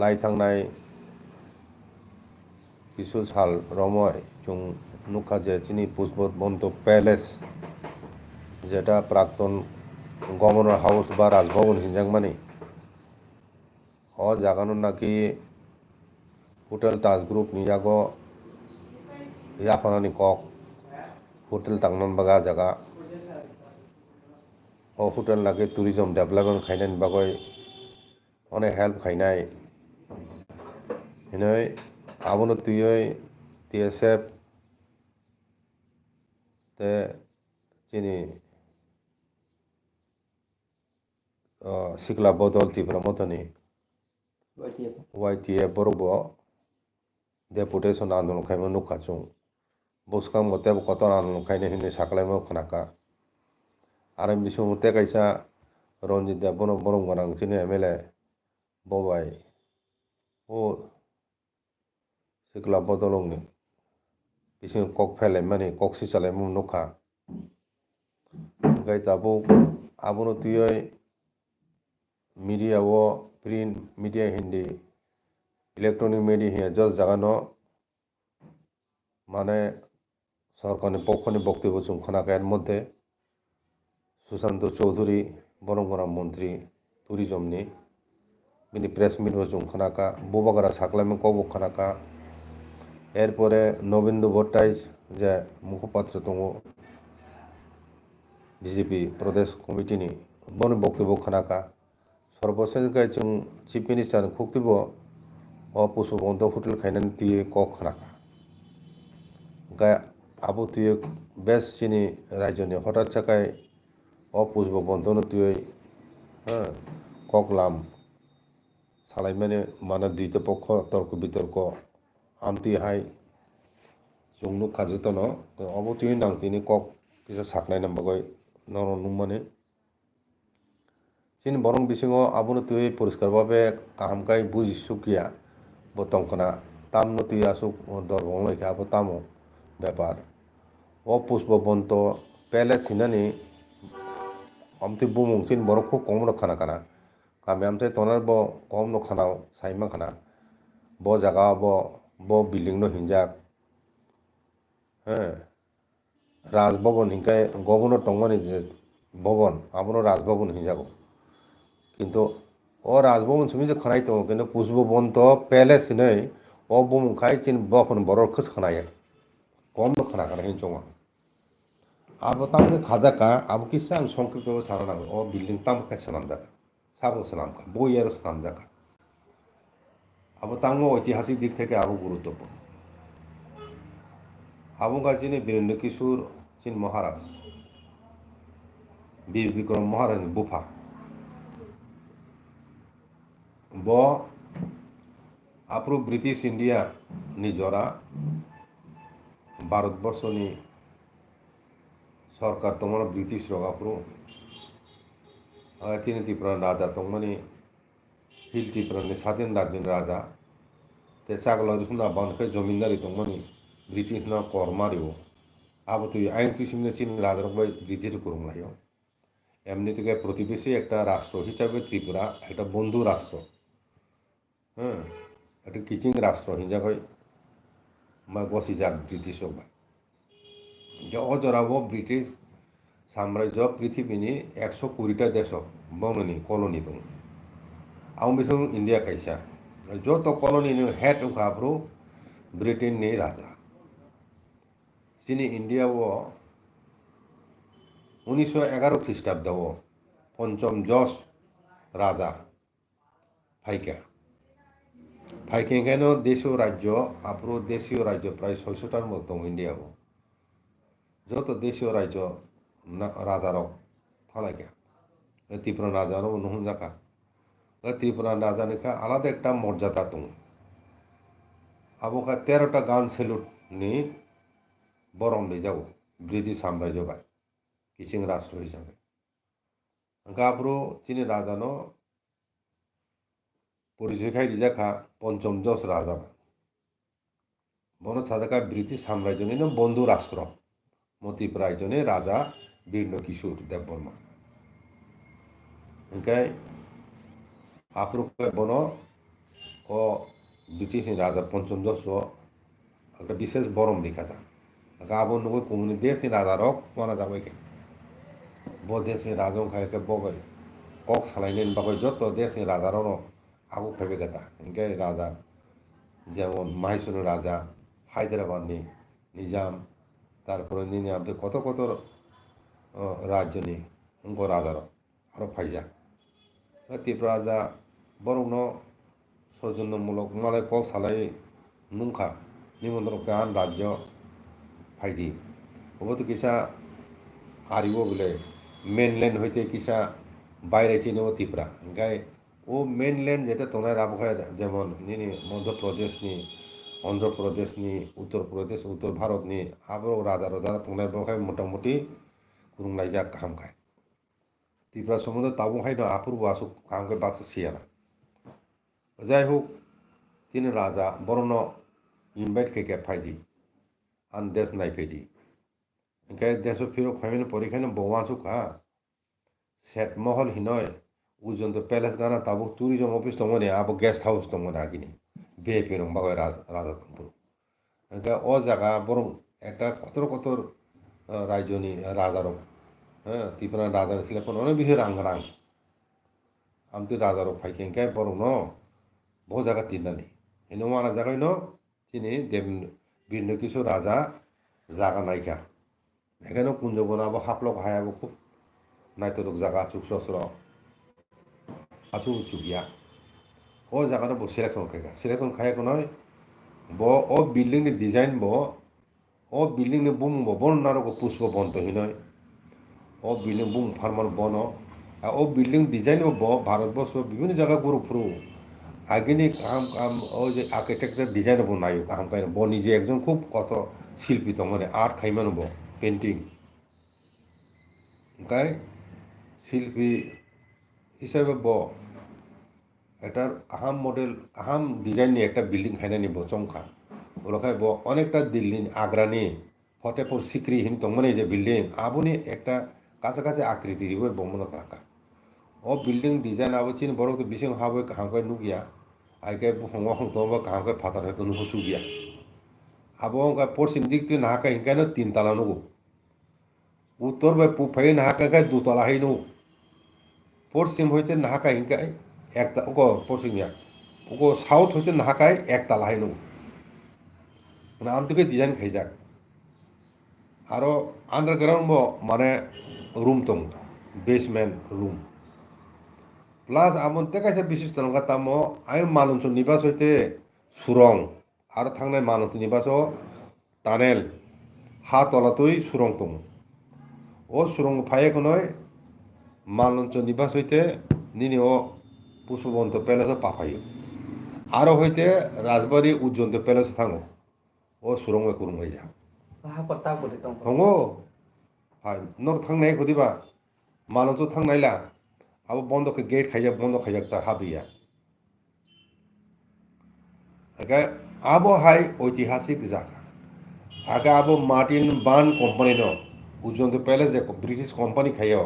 lai थांनाय কিছু সাল রময় जों नुखा जे चिनी पुष्पबंत प्यालेस যেটা প্রাক্তন গভর্নর হাউস বা রাজভবন হিনজাংমানি জাগানো নাকি হোটেল তাজ গ্রুপ নিজাগো याफानानि कक होटेल तांनान बागा जागा होटेल नाকি टूरिज्म डेवलपमेंट खायनायनि बागै अनेक हेल्प खायनाय हिनै आबोनो तुयै TSF ते चिनी सिखला बदल तिफ्रामतनि YTF बरोबो डेपुटेशन आंदोलन खायमो नुखाचुं बुसकां मते कतन आंदोलन खायने हिनै साखलायमो खनाका आरो बिसुं मते कायसा रनजित देबनो बरं गोनां चिनि MLA बबाय ओ सिखला बदलंनि बिसुं कक फेलायमानि कक सिसालायमो नुखा गाय ताबो आबोनो तुयै मीडिया वो print media Hindi electronic media जल जागानो माने सरकारनि पक्षनि बक्तव्य जों खोनाखायनि मध्य सुशांत चौधरी बरंगरा मंत्री टूरिज्मनि बिनि प्रेस मिटबो जों खोनाका बबागारा साखलायमो कबो खोनाका एरपरे नवेंदु भट्टाचार्य जे मुखपात्र दङ BJP प्रदेश कमिटिनि बनि बक्तव्य खोनाका सर्वশেষে जों चिफ मिनिस्टार खुक्तिबो पुष्पबंत होटेल खायनानै तुयै कक खोनाका गाय आबो तुयै बेस्ट चिनि राज्यनि हठाৎ साखाय पुष्पबंतनो तुयै कक लाम सालायमाने माने दुईटा पक्ष तर्क बितर्क आमति हाय जों नुखाजोतनो अब तुयै नांतिनि कक किसा साखनायनि बागै नरन नुमाने चिन बरं बिसिङाव आबोनो तुयै परिष्कारभावे काहामखाय बुजिसुकिया बतंखना तामनो तुयै आसुक दरबंलायखा आबो तामो ব্যাপার पुष्पबंत प्यालेस हिनानि आमति बुमुंसिन बरं खुब कमनो खाना खाना कामे आमथाय तनार बो कमनो खानाव साइमा खाना बो जागा बो बिल्डिंग नो हिंजाक राजभवन हिंखाय गवर्नर टंगमानि जे भवन आबोनो राजभवन हिंजागो किन्तु राजभवन सुमिजे खानाय दङ किन्तु पुष्पबंत प्यालेस हिनै बुमुंखाय चिन बफन बरं खोस खानाय कम नो खाना खाना हिंचोंगा अब तामने खाजाका अब किसा आं संक्षिप्त साना नांगौ बिल्डिं ताम खाय सनाम जाका साबो सनामका बयार सनाम जाका अब तांगो ऐतिहासिक दिक থেকে आबो गुरुत्वपूर्ण आबो गाजिनि वीरेंद्र किशोर चिन महाराज वीर विक्रम महाराज बुफा बो आप्रो ब्रिटिश इंडिया नि जरा भारतवर्षनि सरकार तंगमानो ब्रिटिश रगाफ्रो तिनि त्रिपुरा राजा तंगमानि हिल त्रिपुरानि स्वाधीन राज्यनि राजा ते चागला रुसुना बानखै जमींदारी तंगमानि ब्रिटिश ना कर मारियो आबो तुई आइन किसिमनि चीन राजा रंबाय ब्रिटिश कुरुंलायो एमनि থেকে প্রতিবেশী একটা রাষ্ট্র হিসাবে ত্রিপুরা একটা বন্ধু রাষ্ট্র একটা কিচিং রাষ্ট্র হিনজাগৈ मा गसी जाग ब्रिटिश रंबाय जो अजराबो ब्रिटिश साम्राज्य पृथ्वीनि 120टा देश बमनि कलनी दं आं बिसों इंडिया कैसा जो तो कलनी हेड उखाब्रो ब्रिटेन नि राजा चिनी इंडिया वो 1911 ख्रीष्टाब्द वो पंचम जस राजा फाइका फाइकेंखायनो देशीय राज्य आप्रो देशीय राज्य प्राय 600टार मतो दं इंडिया वो जो तो देशीय राज्य राजा रक थालायका त्रिपुरा राजा रो नहुं जाका त्रिपुरा राजा निका आलादा एकटा मर्यादा दं आबोका 13टा गान सेलुट नि बरम जागो ब्रिटिश साम्राज्य बाय किसिं राष्ट्र हिसाबै गाब्रो चिनी राजा नो परिचय रिजाखा पंचम जस राजा बनो साधाका ब्रिटिश साम्राज्य नि बंधु राष्ट्र मतिप राज्य राजा वीरेंद्र किशोर देवबर्मा इनकाय आप्रो बनो ও ব্রিটিশনি রাজা পঞ্চম দশ একটা বিশেষ বরম রেখাতা গাবো নুগো কুমনি দেশনি রাজা রক মানা যাবে কে ব দেশনি রাজং খাইকে বগै কক সালাইনের বাগै যত দেশনি রাজারও আগু ফেবে গেতা ইনকে রাজা যেমন মাহিসুর রাজা হায়দ্রাবাদনি নিজাম তারপরে নিনে আপনি কত কত রাজ্যনি উনকো রাজার আরো ফাইজা ত্রিপুরা রাজা বরং সৌজন্যমূলক মালায় কক সালাই নুংখা নিমন্ত্রণ গান রাজ্য ফাইদি ওবতো কিসা আরিব বলে মেনল্যান্ড হইতে কিসা বাইরে চিনেও ত্রিপুরা গায়ে ও মেনল্যান্ড যেটা তোনার আবহাওয়ার যেমন নিনি মধ্যপ্রদেশনি অন্ধ্রপ্রদেশনি উত্তরপ্রদেশ উত্তর ভারতনি আবার রাজা রাজারা তোনার বখায় মোটামুটি কুরুংলাই যা কাহাম খায় ত্রিপুরা সম্বন্ধে তাবু খাই না আপুর আসুক কাহাম খায় বাক্স সিয়ারা যাই হোক তিনি রাজা বরণ ইনভাইট খেকে ফাইদি আন দেশ নাই ফেদি ओंखाय देशो फिरो फाइमेन परीक्षानो बवासु का सेट महल हिनय उजन्त पैलेस गाना ताबो टूरिज्म ऑफिस दंगने आबो गेस्ट हाउस दंगने आगिनि बीआईपी रंग बागै राजा दंबो ओंखाय अ जागा बरं একটা কতর কতর রাজ্যনি রাজারক হ্যাঁ ত্রিপুরা রাজার সিলেকশন অনেক বেশি রাং রাং আমতি রাজারক ফাইকে ওंखाय বরং ন বহু জায়গা তিননানি এনে মানা জায়গায় ন তিনি দেব বীর কিশোর রাজা জায়গা নাইকা এখানেও কুঞ্জবনাবো হাফলক হায়াবো খুব নাইতরক জায়গা চুক সসর আচু চুকিয়া ও জায়গাটা ব সিলেকশন খাইয়া নয় ব ও বিল্ডিং नि ডিজাইন ব ও বিল্ডিং नि বুম ব বন নারক পুষ্প বন্ত হিনয় ও বিল্ডিং বুম ফার্মার বন ও বিল্ডিং ডিজাইন ব ভারতবর্ষ বিভিন্ন জায়গা গুরু ফুরু আগেনি কাম কাম ও যে আর্কিটেকচার ডিজাইন ব নাইও কাম কাইন ব নিজে একজন খুব কত শিল্পী তো মানে আর্ট খাইমান ব পেন্টিং গাই শিল্পী হিসাবে ব একটা কাহাম মডেল কাহাম ডিজাইন নিয়ে একটা বিল্ডিং খাইনা নিব চমকা ওলখায় ব অনেকটা দিল্লি আগ্রানি ফতেপুর সিক্রি হিন তংমানে যে বিল্ডিং আবুনি একটা কাছাকাছি আকৃতি রিব বমন কাকা ও বিল্ডিং ডিজাইন আবো চিন বড় তো বিসিং হাবো কাহামকাই নুগিয়া আইকে হংwa হং দবা কাহামকাই ফাতার হয়তো নুহসু গিয়া আবো কা পশ্চিম দিক তুই নাহাকা হিংকানো তিন তালা নুগো উত্তর বাই পূব ফাই নাহাকা গায় দুতলা হাইনু পশ্চিম হইতে নাহাকা হিংকাই একটা ওগো পশ্চিমিয়া ওগো সাউথ হইতে নাহাকায় একতলা হাইনু মানে আমতুকে ডিজাইন খাইজাক আরো আন্ডারগ্রাউন্ড মানে রুম তং বেসমেন্ট রুম প্লাস আমন তেকাইছে বিশিষ্ট নঙ্গা তামো আই মালঞ্চ নিবাস হইতে সুরং আর থাংনাय মালঞ্চ নিবাস টানেল হা তলাতই সুরং তং ও সুরং ফাইক নয় মালঞ্চ নিবাস হইতে নিনি ও পুষ্পবন্ত প্যালেস পাফাইयो আরো হইতে রাজবাড়ি উজ্জন্ত প্যালেস থাঙো ও সুরং কুরুংই যা দङो हाय नर थांनाय खदिबा मालंच थांनायला अब बन्द गेट खाइजाक ता हाबिया आगे आबो हाय ऐतिहासिक जागा आगे आबो मार्टिन बान कंपनी नो उजन्त पैलेस जे ब्रिटिश कंपनी खायो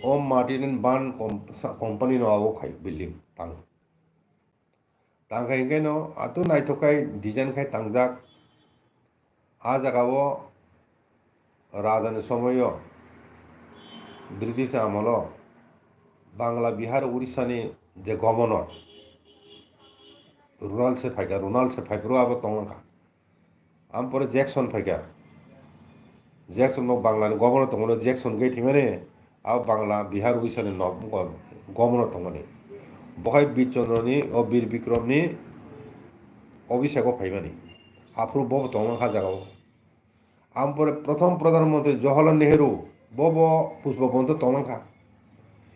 ओ मार्टिन बान कंपनी नो आबो खाय बिल्डिं तांखाय नो आतो नायथकाय डिजाइन खाय तांजाक आ जागावो राजानि समय ब्रिटिश आमल बांग्ला बिहार उड़ीसानि जे गवर्नर रोनाल्ड से फाइग्रो आबो तंगखा आम परे जैक्सन फाइगा जैक्सन बांग्ला गवर्नर तंगनो जैक्सन गई माने आब बांग्ला बिहार उड़ीसानि गवर्नर तंगने बहाय बीरचंद्रनि और बीर विक्रमनि अभिषेक फाइमानि आफ्रु बब तंगखा जागाव आम परे प्रथम प्रधानमंत्री जवाहरलाल नेहरू बब पुष्पबंत तंगखा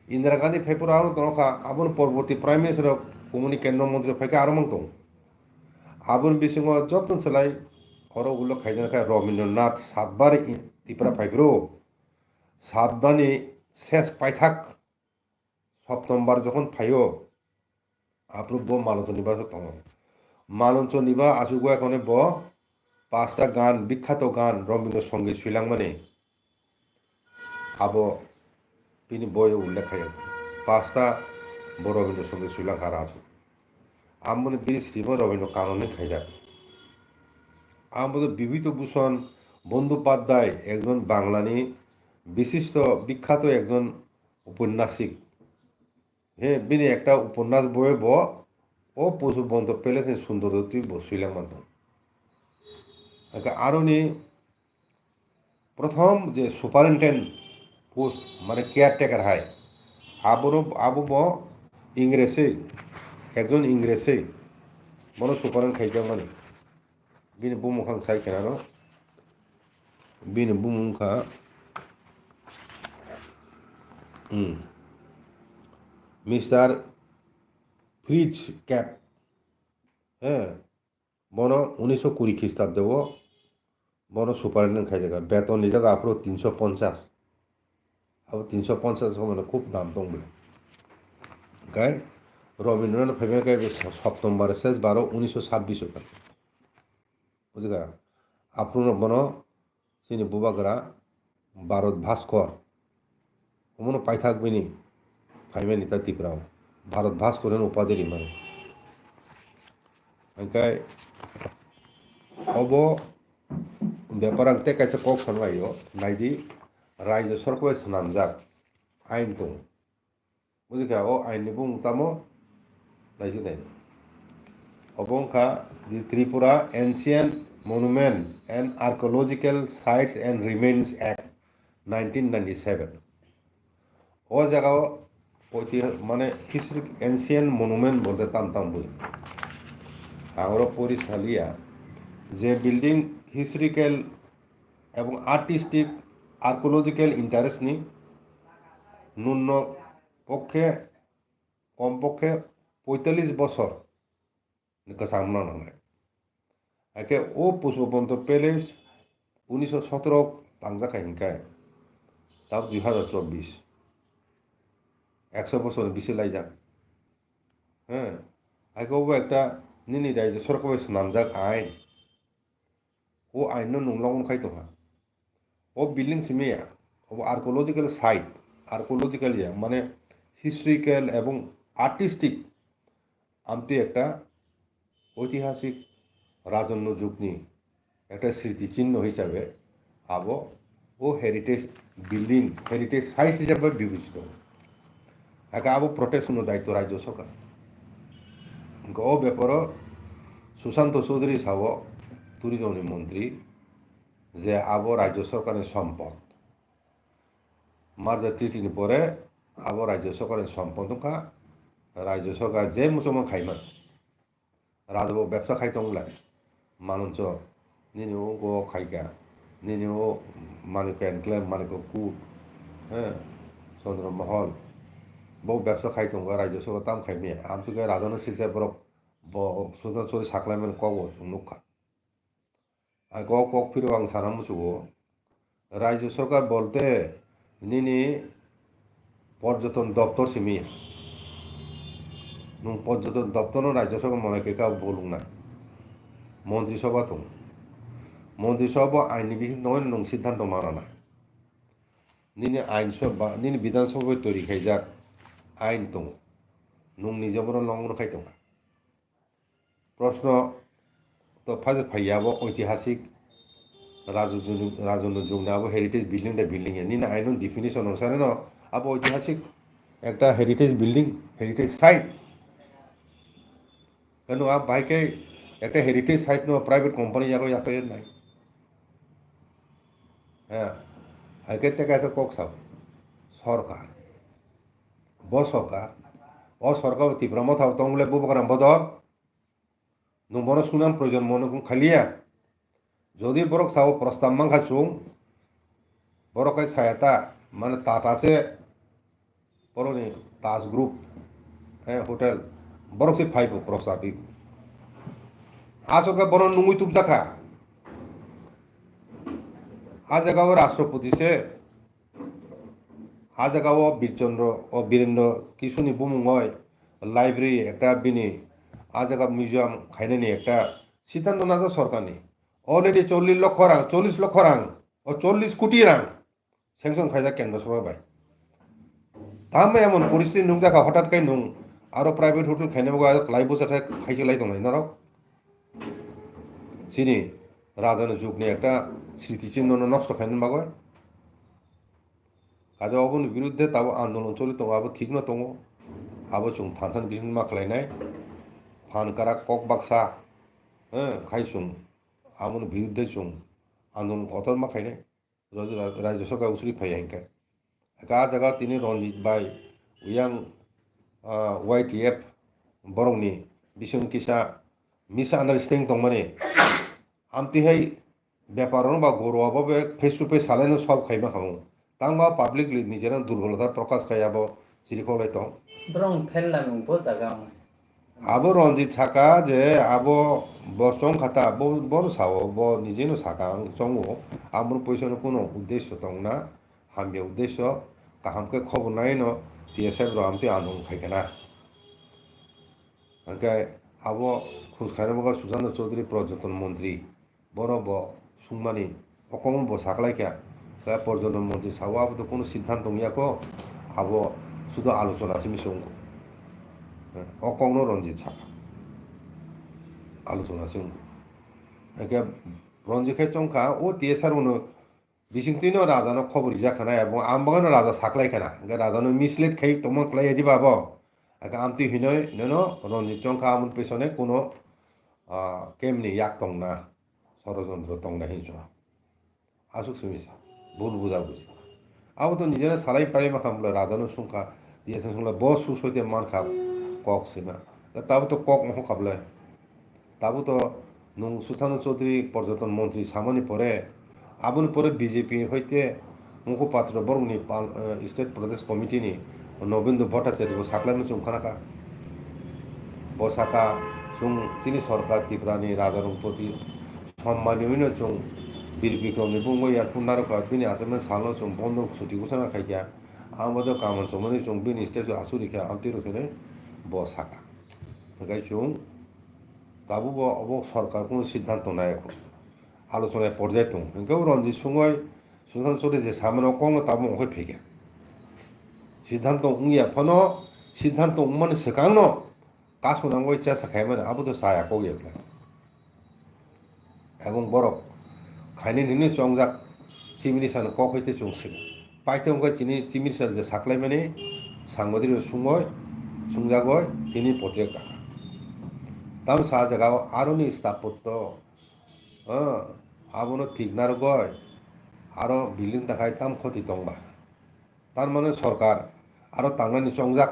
इंदिरा गांधी फेपुर आरो तंगखा आबन परवर्ती प्राइम मिनिस्टार कुमनि केंद्र मंत्री फेके आरो मंग दं आबन बिसिंग जतन सलाय हरो गुलो खाइजनखा रवीन्द्रनाथ सातबार त्रिपुरा फाइब्रो सातबानि शेष पाइथाक सप्तमबार जखन फाइयो आफ्रु ब मालंच निबास तंग मालंच निबा आसुगो एखने ब पाँचटा गान विख्यात गान रवीन्द्र संगीत सुइलां माने आबो बिनि बय उल्लेख खायो पाँचटा ब रवीन्द्र संगीत सुइलां राजु আমনে বীর শ্রীমন রবীন্দ্র কাননে খাইজাক আমাদের বিভূতিভূষণ বন্দ্যোপাধ্যায় একজন বাংলানি বিশিষ্ট বিখ্যাত একজন উপন্যাসিক হ্যাঁ বিনি একটা উপন্যাস বইয়ে ও পশু বন্ধ পেলেছেন সুন্দর তুই বসিলাম মাধ্যম আরও নি প্রথম যে সুপারিনটেন্ডেন্ট পোস্ট মানে কেয়ারটেকার হাই আবু ইংরেজে একজন ইংরেজে মনে সুপারিন খাইজাক মানে বিনি বুমুখাং সাই কেনানো বিনি বুমুখা মিস্টার ফ্রিজ ক্যাপ হ্যাঁ বন 1920 খ্রিস্টাব্দে বন সুপারিনটেন্ডেন্ট খাই জায়গা বেতন নিজাga আপro 350 আবার 350 মানে খুব দাম দংবে গায় রবীন্দ্রনাথ ফাইভে গায় সপ্তমবার শেষ 1926 ওখানে বুঝগা আপন বন সিনি বুবাগরা ভারত ভাস্কর মনে পাই থাকবেনি ফাইভে নিতা টিপরাও ভারত ভাস্করের উপাধি মানে ओंखाय अब बेपारां ते कायसे कक सानलायो नायदि रायजो सरकार स्नामजाक आइन दं बुजिका ओ आइननि बुंतामो नायजो नाय अबंखा the Tripura ancient monument and archaeological sites and remains act 1997 ओ जगह माने हिस्ट्रिक एनशियेंट मनुमेंट बोलते ताम बुझ আমরা পরিচালিয়া যে বিল্ডিং হিস্ট্রিক্যাল এবং আর্টিস্টিক আর্কোলজিক্যাল ইন্টারেস্ট নি ন্যূন পক্ষে কমপক্ষে 45 বছর সামনা নয় একে ও পুষ্পবন্ত প্যালেস 1917 তাংজাখাই হিংকায় তাও 2024 100 বছর বেশি লাইজাক হ্যাঁ একেও একটা নিনি রাজ্য সরকার নামজাক আইন ও আইন নুংলাং খাইতোহা ও বিল্ডিং সিমিয়া ও আর্কোলজিক্যাল সাইট আর্কোলজিক্যাল মানে হিস্ট্রিক্যাল এবং আর্টিস্টিক আমতি একটা ঐতিহাসিক রাজন্য যুগনি একটা স্মৃতিচিহ্ন হিসাবে আবো ও হেরিটেজ বিল্ডিং হেরিটেজ সাইট হিসাবে বিবেচিত একে আবো প্রোটেকশন দায়িত্ব রাজ্য সরকার ও ব্যাপার সুশান্ত চৌধুরী সাহ ট্যুরিজমনি মন্ত্রী যে আবো রাজ্য সরকারের সম্পদ মার্জার ট্রিটিনি পরে আবো রাজ্য সরকারের সম্পদকা রাজ্য সরকার যে মুসলমান খাইমান রাজব ব্যবসা খাইতংলায় মানুষ নিনিও গো খাইকা নিনিও মানিক এনক্লেম মানিক কুট হ্যাঁ চন্দ্রমহল বহু ব্যবসা খাইতংগা রাজ্য সরকার তাম খাইমিয়া আমতুকে রাজন সিলসে বরফ সুতরাং চলে সাকলাইমেন কক নুখা আর কক ফিরে আং সানা মুচুগো রাজ্য সরকার বলতে নিনি পর্যটন দপ্তর সিমিয়া নুন পর্যটন দপ্তর রাজ্য সরকার মনে কেকা বলুন না মন্ত্রিসভা তো মন্ত্রিসভা আইনি বিহিত নয় নুন সিদ্ধান্ত মানা না নিনি আইনসভা নিনি বিধানসভা তৈরি খাইজাক আইন তো নুন নিজেবর লঙ্ঘন খাইতোঙা প্রশ্ন তো ফাইয়াবো ঐতিহাসিক রাজন্য যুগ না আবো হেরিটেজ বিল্ডিং নিনা আইন ডিফিনিশন অনুসারে ন আবো ঐতিহাসিক একটা হেরিটেজ বিল্ডিং হেরিটেজ সাইট কেন আপ ভাইকে একটা heritage site no private company যাবো ইয়াপের নাই হ্যাঁ আইকে থেকে এত কক সাব সরকার সরকার সরকার তীব্রম থাও তংলে বুবকরাম বদল নবর সুনাম প্রয়োজন মনে খালিয়া যদি বরক সাও প্রস্তাব মাংখা চুং বরকাই সায়াতা মানে তাত আছে বরনি তাজ গ্রুপ হ্যাঁ হোটেল বরক সে ফাইব প্রস্তাবিক আসকা বরন নুঙ্গুই তুপ দেখা आ जगह राष्ट्रपति से आ जगह बीरचंद्र और बीरेन्द्र किसुनी बुमुंगय लाइब्रेरी एक बिनी आ जगह मिउजियाम खाइनानी एक सिद्धांत नाथ सरकारनि अलरेडी 40 लक्ष रां 40 लक्ष रां और 40 कोटी रां सेंक्शन खाइजा केंद्र सरकार बाय ताम एमन परिस्थिति नुं जाखा हठाৎ नुं आरो प्राइवेट होटल खाइनोबो क्लाइ बोसा खाइसोलाय दं नाराव सिनि राजानो जुगनि একটা স্মৃতিচিহ্ন নষ্ট খাইनो बागय কাজে অবনি বিরুদ্ধে তাবো আন্দোলন চলি দं আবो ঠিকनो दङ आबो जों थानथान बिसिन मा खालायनाय फानकारा कक बाक्सा खाइसुं आबोनि बिरुद्धे जों आन्दोलन कतर मा खायनाय रायजो सरकार उसुरि फाया हिंखाय गा जागा तिनि रनजित बाई उयां YTF बरंनि बिसुं किसा मिस आन्डारस्टेंडिं दं माने आमतिहाय बेपारावनो बा गर'आबो बे फेस टू फेस सालायनो सब खायमा खामो तांबा पाब्लिकलि निजेरा दुर्बलता प्रकाश खायाबो सिरिखौलाय दं ब्रं फेलला नुबो जागा आबो रनजित साका जे आबो बसं खाता बर सावो ब निजेनो साका चंगो आमर पैसनो कोनो उद्देश्य दंना हामबे उद्देश्य काहामके खबर नायनो TSF रो आमते आन्दोलन खायखाना ओंखाय आबो खुसखायनोबो सुशाন্ত चौधरी पर्यटन मन्त्री बर ब सुंमानि अकम ब साखलायखा पर्यटन मन्त्री सावो आबो कोनो सिद्धांत दंयाको आबो शुद्ध आलोचना मिसंगो अकंनो रनजित साखा आलोचना सिंगो ओंखाय रनजित खाय चंखा ओ TSR उनो बिसिंतिनो राजानो खबर जाखानाय এবং আমবাগানো রাজা সাকলাইখানা রাজানো মিসলেট খাই তোমাক লাই দিবা আবো আমতি হিনয় ননো রনজিত চংখা আমন পেছনে কোনো কেমনি ইয়াক দংনা ষড়যন্ত্র দংনা হিংস আসুক সুমিস ভুল বুঝাবুঝি আবো তো নিজেরা সারাই পারি মাখামলা রাজানো সংখ্যা দিয়েছে সংখ্যা ব সুসইতে মান খাব কক সিমা তাবো তো কক মহ খাবলে তাবো তো নং সুশান্ত চৌধুরী পর্যটন মন্ত্রী সামনি পরে आबुन परे BJP हईते मुखपात्र बरंनि स्टेट प्रदेश कमिटिनि नवेन्दु भट्टाचार्य साख्लायनो जों खानाका बसाका जों तिनि सरकार त्रिपुरानि राजारं प्रति सम्मानयैनो जों बीर बिक्रमनि बुंगो एयारपोर्ट नारका बिनि आसामनि सालो जों बन्द छुटि घोषणा खायखा आमबो कामन समनि जों बिनि स्टेट आसुरिखा आमति रखने बसाका ओंखाय जों दाबो अब सरकार कोनो सिद्धांत नायाखै आलोचनाय पर्याय दं ओंखाय रनजित सुंगय सुशाন্ত चौधरी जे सामनो कम ताबो ओंखाय फेगा सिद्धांत उंगिया फनो सिद्धांत उमन सकांनो कासुनांगो इच्छा साखायमोन आबो तो सायाको गेबला এবং বরক খাইনি নিনি চংজাক চিমিনিসান কক হইতে চংসিগ পাইতে ওंखाय চিনি চিমিনিসা যে সাকলাই মানে সাংবাদিক সুंगय सुंजागय তিনি পত্রিকা কাকা তাম সা জায়গাও আরনি স্থাপত্য आबोनो थिगनार गय आरो बिल्डिं थाखाय ताम क्षति दंबा तारमाने सरकार आरो तांनानि चंजाक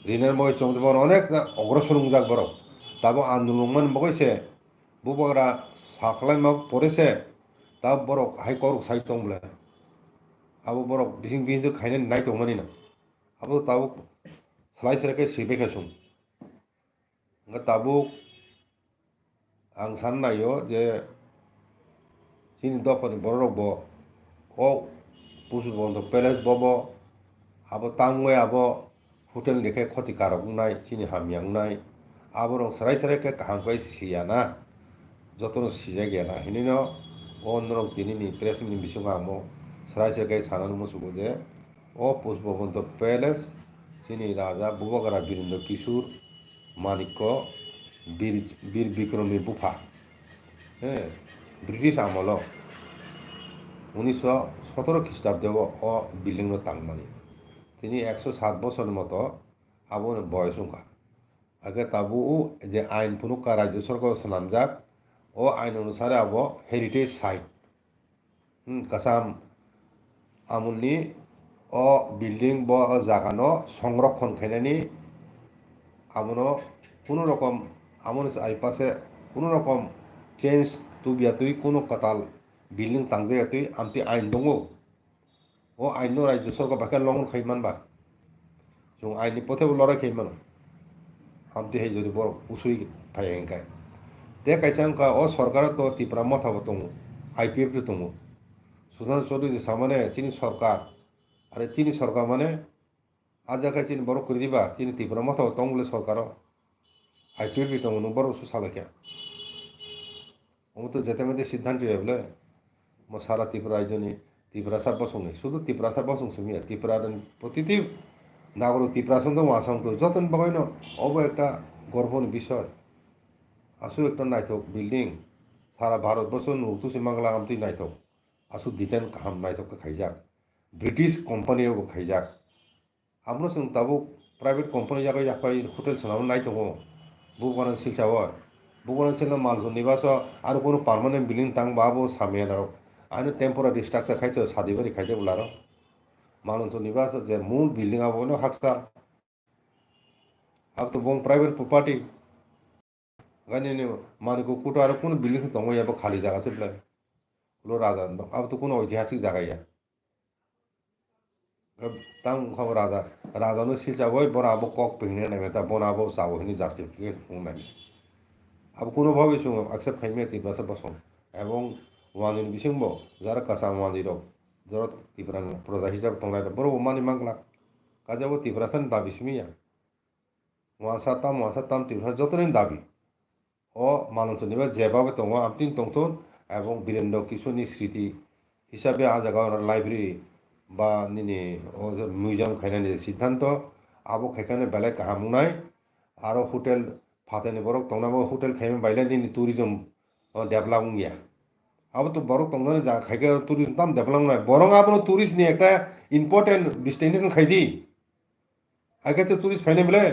रिनार मय चंजबर अनेक अग्रसर उंजाक बरक ताबो आन्दोलन मन बगैसे बुबगरा साखलाय मग परेसे ताब बरक हाइ करक साइ दंब्ला आबो बरक बिसिं बिहिं खायने नाय दंमानि ना आबो ताबो सलाय सरेके सिबेखा सुं ताबो आं साननायो जे Sini dopani borok bo o pusu bondo pelet bobo abo tangwe abo hotel dekhe khoti karok nai sini hamyang nai abo rong sarai sarai ke kaham kai siyana jotono siya gena hinino onrok dinini press min bisunga mo sarai sarai ke sanan musugo je o pusu bondo peles sini raja bubagara birindo kisur manikko bir bikromi bufa British আমল 1917 খ্রিস্টাব্দে অ building তাংমানি তিনি 107 বছরের মতো আবো বয়স উঙ্কা আগে তাবু যে আইন ফুনুকা রাজ্য সরকার নামজাক ও আইন অনুসারে আবো হেরিটেজ সাইট কাসাম আমুলনি অ বিল্ডিং ব জাগানো সংরক্ষণ খাইনানি আমনো কোনো রকম আমন আইপাশে কোনো রকম change tu biya tui kuno katal building tangje tui amti ain dongo o ain no rajyo sorkar bakal longon khaiman ba jong ain ni pothe lora khaiman amti he jodi bor usui phaya engkai de kaisang ka o sorkar to tipra motha botongo IPF to tongo Sushanta Chowdhury সামনে চিনি সরকার আরে চিনি সরকার মানে আজ জায়গায় চিনি বড় করে দিবা চিনি ত্রিপুরা মতো তংলে সরকার IPF তো বড় সুসালাকে तो যেতে মেতে সিদ্ধান্ত হইবলে মো সারা ত্রিপুরা রাজ্যনি ত্রিপুরা সার বসংনি শুধু ত্রিপুরা সার বসং সুমিয়া ত্রিপুরার প্রতিটি নাগরিক ত্রিপ্রাসন তো ওয়াসং তো যতন বাগাইনো অব একটা গর্বর বিষয় আসু একটা নাইথক বিল্ডিং সারা ভারতবর্ষ নুতুসি বাংলা আমতি নাইথক আসু ডিজাইন কাহাম নাইথক খাইজাক ব্রিটিশ কোম্পানিयाव खाइजाक आमनो जों दाबो प्राइवेट कंपनी जाबाय जाबाय हटेल सोनाव नाय दङ बुगोन सिलसाव बुगोन सिल मालजन निवास आरो कोनो पार्मानेंट बिल्डिं तां बाबो सामेन आरो टेम्परारि स्ट्राक्चर खाइছো सादिबारि खाइजे बुलारो मालजन निवास जे मूल बिल्डिं आबो न हाक्सा अब तो बं प्राइवेट प्रॉपर्टी गाने ने मानको कुटो आरो कोनो बिल्डिं दङ याबो खाली जागा से ब्ला लो राजा अब तो कोनो ऐतिहासिक जागा या तां खबर राजा राजानो सिलसावै बराबो कक पहिने नाय ता बनाबो सावहिनि जास्टिफिकेशन बुंनाय अब कोनो भावे जों एक्सेप्ट खाइमे तिब्रासा बसं এবং ওয়ানিন বিসিংবো যারা কাসা ওয়ানির জরত তিব্রান প্রজা হিসাব তংনাই বড় মানি মাংলা কাজাবো তিব্রাসান দাবি সিমিয়া ওয়াসাতাম তিব্রা যতদিন দাবি ও মানন্তনিবা যেভাবে দङ আমতিন তংতন এবং বীরেন্দ্র কিশোরনি স্মৃতি হিসাবে আজাগাও লাইব্রেরি বা নিনি মিউজিয়াম খাইনানি সিদ্ধান্ত আবো খাইখানে বেলায় কাহামুনাই आरो होटेल फातेनि बरक तंनाबो होटेल खाइमे बाइला नि टूरिज्म डेभलप गया अब तो बरक तंगने जा खाइके टूरिज्म ताम डेभलप नाय बरं आबो टूरिस्ट नि एकटा इम्पोर्टेंट डेस्टिनेशन खाइदि आगे से टूरिस्ट फाइने बले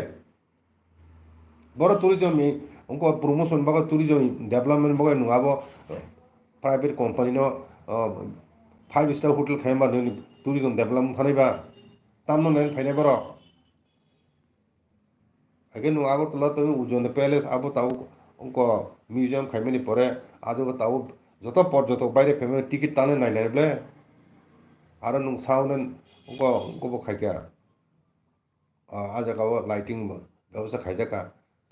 बरो टूरिज्म नि उनको प्रमोशन बगा टूरिज्म डेभलपमेंट बगा नुआबो प्राइवेट कंपनी नो 5 स्टार होटेल खाइमा टूरिज्म डेभलप थानायबा तामनो नाय फाइने बरो आगे नु आगरतला तो उजन पैलेस आबो ताऊ उनको म्यूजियम खाइमेनि परे आजो ताऊ जत पर्यटक बाइरे फैमिली टिकट ताने नाय नायब्ले आरो नु साउन उनको खाइका आजागाव लाइटिंग व्यवस्था खाइजाका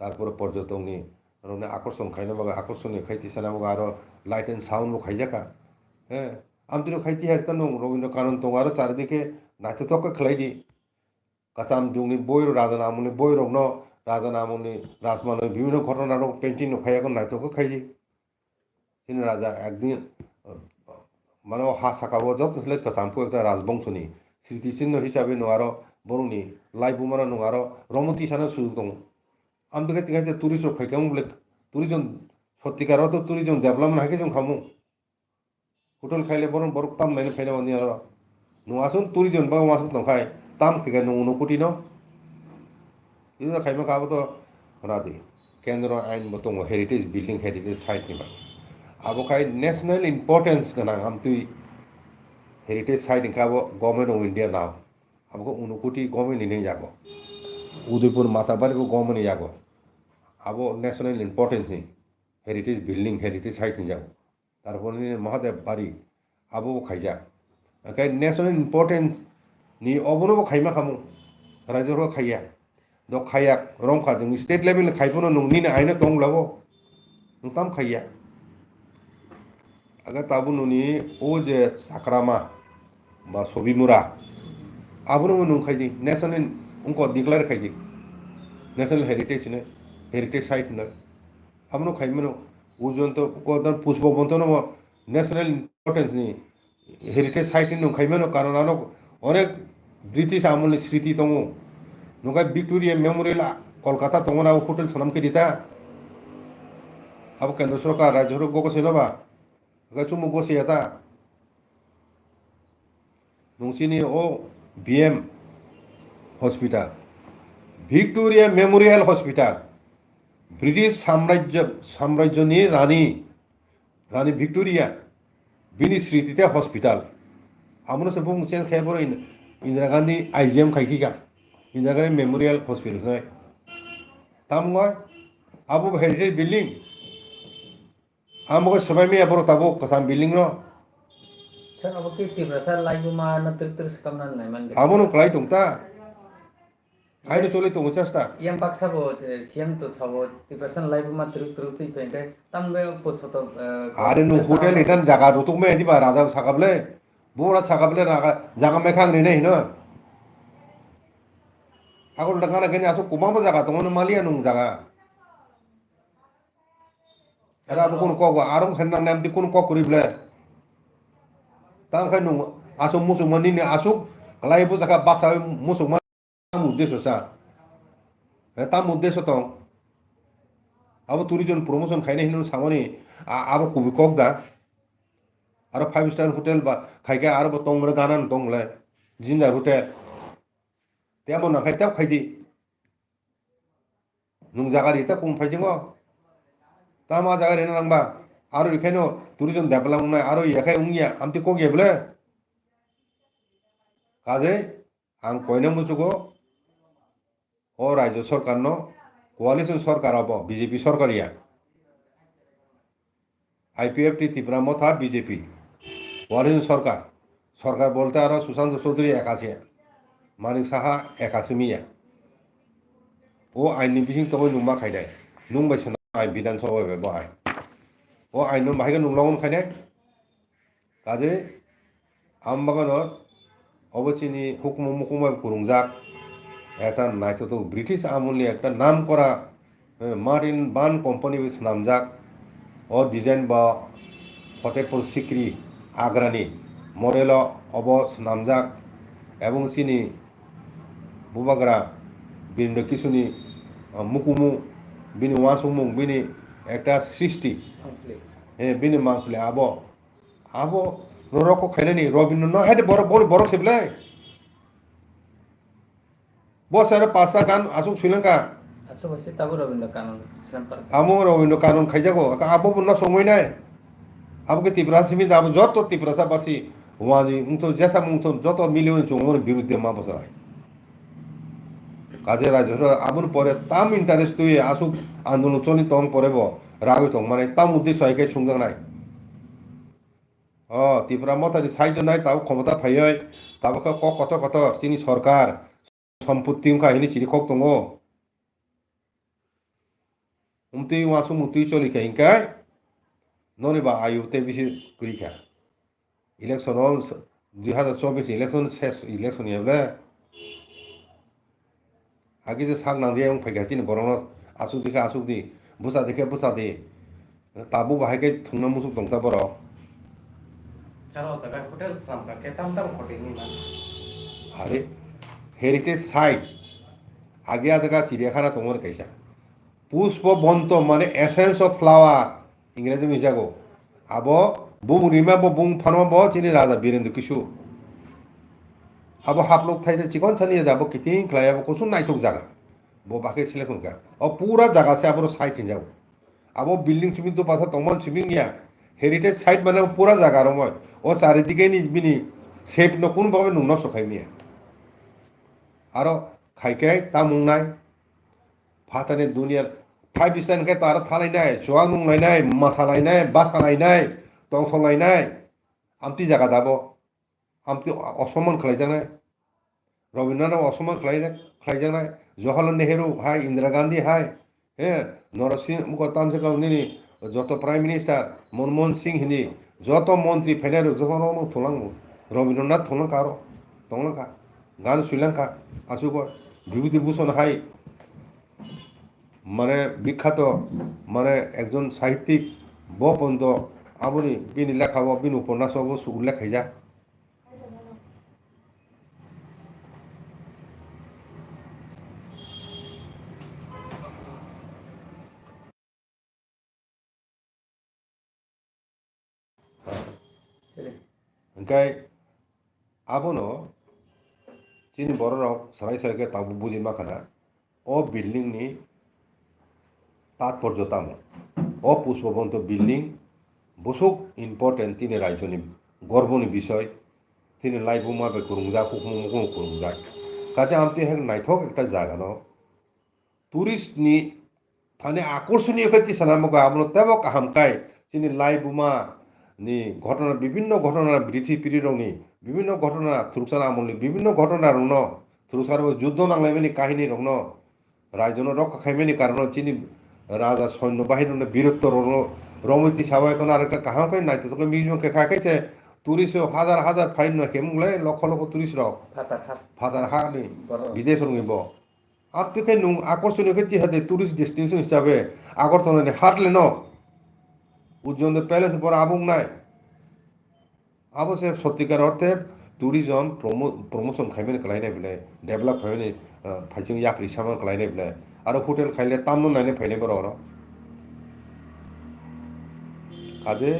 तारपर पर्यटकनि रने आकर्षण खाइना बगा आकर्षण खाइति साना बगा आरो लाइट एंड साउंड खाइजाका हे आमतिनो खाइति हेरता नु रवीन्द्र कानन दङ आरो चारदिके नायथथक खलाइदि कासाम दुंनि बयरो राजानामुनि बयरगनो राजानामुनि राजमानो বিভিন্ন ঘটনার পেন্টিং খাইয়াको नायथको खाइदि सिन राजा एकदिन माने हा साकाबो जतसले कासामको एकटा राजबंशनि स्मृतिचिन्ह हिसाबै नआरो बरंनि लाइबुमाना नआरो रमति साना सुजुग दङ आमदुके तिगाइते टूरिस्ट फाइकाम ब्ले टूरिज्म सत्तिकारो तो टूरिज्म डेभलपमेंट हाके जों खामु होटेल खाइले बरं बरक ताम नायनो फाइना बनि आरो नआसुन टूरिज्म बा मासुन दंखाय ताम खैगा नु कुटिनो इनो खाइमा काबो तो हनादि केंद्र आइन बतंग हेरिटेज बिल्डिं हेरिटेज साइट नि बा आबो खाय नेशनल इंपोर्टेंस गना आमतुइ heritage site Cabo government of India नाव आबो उनुकुटी गवर्नमेंट नि जागो उदयपुर माताबारी को गवर्नमेंट नि जागो आबो नेशनल इंपोर्टेंस नि हेरिटेज बिल्डिं हेरिटेज साइट नि जागो तारपर नि महादेव बारी आबो खाइजा खाय नेशनल इंपोर्टेंस नि अबनो खाइमा खामु रायजोर खाइया द खायाक रंखा जों स्टेट लेवल खाइबोनो नंनि आइनो दंब्लाबो नोंताम खाइया आगा ताबु नुनि ओ जे साक्रामा बा सबिमुरा आबनो नु खाइदि नेशनल उनको डिक्लेयर खाइदि नेशनल हेरिटेज साइट ने आबनो खाइमनो उजन तो कोदन पुष्प बंतनो नेशनल इंपोर्टेंस नि हेरिटेज साइट नि खाइमनो कारण आनो अनेक ब्रिटिश आमलनि स्मृति दङ नुगा विक्टोरिया मेमोरियल कलकाता दङना होटेल सनाम के दिता अब केंद्र सरकार राज्य गको सेनबा गचुमु गसेयाता नंसिनि ओ BM hospital Victoria memorial hospital British साम्राज्यनि रानी विक्टोरिया बिनि स्मृतिते हॉस्पिटल आमनो से बुं चेंज खायबर इंदिरा गांधी आईजीएम खाइखिगा इंदिरा गांधी मेमोरियल हॉस्पिटल नय तामगय आबो हेरिटेज बिल्डिं आमगय सबाइमे आबो ताबो कसाम बिल्डिं रो San अब के तिब्रासा लाइबुमा न तिर सकमना नाय मान आमनो क्लाइ दंता आइनो सोले दङ Chasta yang paksa bo siam to sabo tibrasan लाइबुमा तिर ति पेंटे तामबे पोस्टो आरे नु होटेल इटान जागा रुतुमे दिबा राजा सागाबले बोरा सागाबले रागा जागा मेखां ने हिनो आगोल दंगाना गने आसो कुमाबो जागा दङ मालिया नु जागा एरा बो कोन को आरम खन्ना नाम दि कोन को करिबले तां खाय नु आसो मुसुमानि ने आसो लाइबो जागा बासा मुसुमा উদ্দেশ্য সা তাম উদ্দেশ্য তং আবো ট্যুরিজম প্রমোশন খাইনে হিনো সামনে আবো কুবি কক দা আরো 5 স্টার হোটেল বা খাইকে আরো তং মরে গানান দংলে জিন্দার হোটেল তেমন না খাই তেও খাইদি নুং জাগারি তা কম ফাইজিङो তা মা জাগারি নাংবা আরো এখানে ট্যুরিজম ডেভেলপমেন্ট নাই আরো এখাই উংয়া আমতি কক এবলে কাজে आं कयनो मुजुगो ओ राज्य सरकार नो कोआलिशन सरकार अब बीजेपी सरकारिया आईपीएफ त्रिपुरा मथा बीजेपी कोआलिशन सरकार सरकार बोलते आरो सुशांत चौधरी एकासी मानिक साहा एकासी मिया ओ आईनी बिसिं तो नुमा खायदे नुं बैसना आइ विधानसभा बे आइ ओ आइन नु बाहायगो नुंलावन खायदे काजे आमबागानो অবচিনি হুকুম মুকুমায় কুরুংজাক একটা নাইতো তো ব্রিটিশ আমলনি একটা নাম করা মার্টিন বান কোম্পানি নামজাক ও ডিজাইন বা ফতেপুর সিক্রি আগ্রানি মডেল অব নামজাক এবং চিনি বুবাগ্রা বিন কিছুনি মুকুমু বিনি ওয়াসুমুং বিনি একটা সৃষ্টি হ্যাঁ বিনি মাংফলে আবো আবো রক খাইনি রবীন্দ্র হাইতে বড় বড় বড় খেবলে বস আর পাঁচটা গান আসুক শ্রীলঙ্কা আশেপাশে তাবো রবীন্দ্র কানন আমো রবীন্দ্র কানুন খাইজাগো আবো বুন্না সময় নাই আবকে ত্রিপুরা সিমি দাবো যত ত্রিপুরা সাবাসী ওয়াজি উংতো জেসা মুংতো যত মিলিয়ন চুমর বিরুদ্ধে মা বসাই কাজে রাজ্য আবুর পরে তাম ইন্টারেস্ট তুই আসুক আন্দোলন চলি তং পরেব রাগই তং মানে তাম উদ্দেশ্য একে সুংজাং নাই ত্রিপুরা মতারি সাইজ নাই তাও ক্ষমতা ফাইয় তাবকে কত কত চিনি সরকার সম্পত্তি কাহিনী চিনি কক দङ উমতি ওয়াসু মুতি চলিখা ইনকাই ননিবা আয়ুতে বেশি করিখা ইলেকশন 2024 ইলেকশন শেষ ইলেকশন এবলে আগে যে সাং নাংজে ফাইখা চিনি বরং আসুক দিকে আসুক দি বুসা দিকে বুসা দি তাবু বাহাইকে থুংনা মুসুক দংতা বড় होटल के तम तम खोटे अरे हेरिटेज साइट आगे आजका चिड़ियाखाना तमर कैसा पुष्प बंत माने एसेंस ऑफ फ्लावर इंग्रेजी में जागो अब बुम रिमा बुम फानो बो चिनी राजा बीरेंद्र किशोर अब हाफ लोग थाइसे चिकन छनी जाबो कितिं खलाय अब कुसुन नाइथक जागा बो बाके सिलेक्शन का और पूरा जगह से अब साइट इन जाओ अब बिल्डिंग सिमिंग तो पासा तमन सिमिंग या हेरिटेज साइट মানে পুরা জায়গা রময় ও চারিদিকে নিবিনি সেফ ন কোনোভাবে নুন সখাই মিয়া আর খাইকে তা মুংনাই ফাতানে দুনিয়ার 5 স্টার কে তার থালাই নাই জোয়া নুংলাই নাই মাসালাই নাই বাসালাই নাই তংথলাই নাই আমতি জায়গা দাবো আমতি অসম্মান খাইজানাই রবীন্দ্রনাথ অসম্মান খাইজানাই জওহরলাল নেহেরু হাই ইন্দিরা গান্ধী হাই হ্যাঁ নরসিংহ তামসে কাউনি যত প্রাইম মিনিস্টার মনমোহন সিং হিনি যত মন্ত্রী ফেনার যখন থলাং রবীন্দ্রনাথ থলাঙ্কা আরো তংলাঙ্কা গান শ্রীলঙ্কা আসুকর বিভূতিভূষণ হাই মানে বিখ্যাত মানে একজন সাহিত্যিক বপন্ত আপনি বিনি লেখা বিন উপন্যাস উল্লেখ হয়ে যা ओंखाय आबोनो चिनि बर' राव साराय सारके ताबु बुझि माखाना ओ बिल्डिंग नि तात्पर्य तामो ओ पुष्पबंत बिल्डिंग बसुक इम्पोर्टेंट तिनि राज्यनि गर्वनि विषय तिनि लाइबुमा बे कुरुंजा हुकुम कुरुंजा काजे आमते हेक नाइथक एकटा जागानो टूरिस्ट नि थाने आकर्षणीय कति सानामको आबनो तेबो काहामकाय चिनि लाइबुमा নি ঘটনা বিভিন্ন ঘটনা ব্রিটিশ পিরিয়ডনি বিভিন্ন ঘটনা থুরসার আমলনি বিভিন্ন ঘটনা রং থুরসার যুদ্ধ নাংলাইমেনি কাহিনী রং রাজ্য রক্ষা খাইমেনি কারণ চিনি রাজা সৈন্য বাহিনী বীরত্ব রং রমতি সাবাই কোন আরেকটা কাহাম কই নাইতো তো মিলিয়ন কে খাইছে টুরিস্ট হাজার হাজার ফাইন না কেমুলে lakh lakh tourist rock father হানি বিদেশ রঙিব আপনি নুং আকর্ষণীয় ক্ষেত্রে হাতে টুরিস্ট ডেস্টিনেশন হিসাবে আগরতলা হাটলে ন উজ্জয়ন্ত প্যালেস পর আবুং নাই আবশ্যক সত্যিকার অর্থে ট্যুরিজম প্রমোশন খাইবেন খাইনাই বলে ডেভেলপ খাইবেন फाइजों यात्री सामान खालायनाय बले आरो हटेल खायले तामनो नायने फायनाय बर' काजे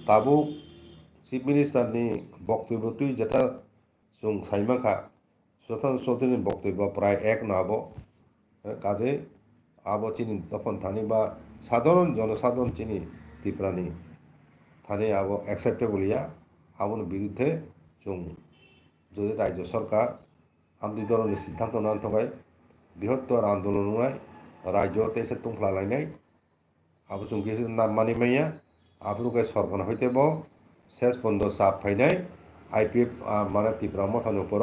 ताबुक चिफ मिनिस्टारनि बक्तव्य तुई जेटा जों साइमाखा स्वतंत्र चौधरी बक्तव्य प्राय एक नाबो काजे आबो चिनी तपन थानी बा साधारण जनसाधारण चिनी त्रिपुरानि थाने आबो एक्सेप्टेबल या आबोनि बिरुद्धे जों যদি রাজ্য সরকার आंदोलन ধরনের সিদ্ধান্ত না থাকায় বৃহত্তর आंदोलन রাজ্যতে এসে তুমফ্লা লাইনাই আবু जों गेजेर नाम मानि मैया आबरुके सरबना হইতে ব শেষ বন্ধ সাপ ফাইনাই आईपीएफ মানে ত্রিপুরা মথান উপর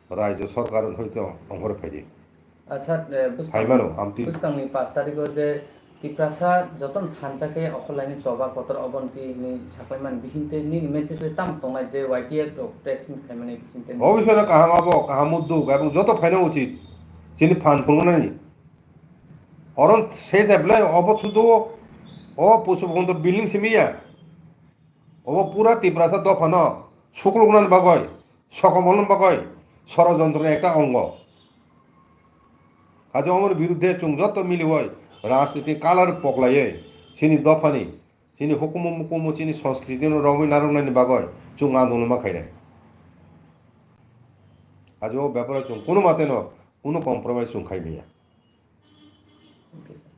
রাজ্য সরকার হইতে অঙ্গরে ফাইদি আচ্ছা ফাইমানো আমতি বুঝতামনি 5 তারিখে যে তিপ্রাসা যতন থানচাকে অখলাইনি চবা কতর অবন্তি নি সাকলাইমান বিসিনতে নি মেসেজ তাম তংনাই যে ওয়াইটিএফ প্রেস মিট খাইমানে বিসিনতে অবশ্যই কাহাম আবো কাহাম উদ্যোগ এবং যত ফাইনা উচিত যিনি ফান ফুলনানি অরন শেষ এবলে অবথুদ ও পশুবন্ধ বিল্ডিং সিমিয়া ও পুরা ত্রিপুরাসা দফান শুক্লগুনান বাগয় সকমলন বাগয় ষড়যন্ত্রের একটা অঙ্গ কাজে আমার বিরুদ্ধে চুং যত মিলি হয় রাজনীতি কালার পকলাইয়ে চিনি দফানি চিনি হুকুম মুকুম চিনি সংস্কৃতি রবি নারংনানি বাগয় চুং আন্দোলন খাইনায় কাজে ও ব্যাপারে চুং কোনো মাতে ন কোনো কম্প্রোমাইজ চুং খাইমিয়া Okay, sir.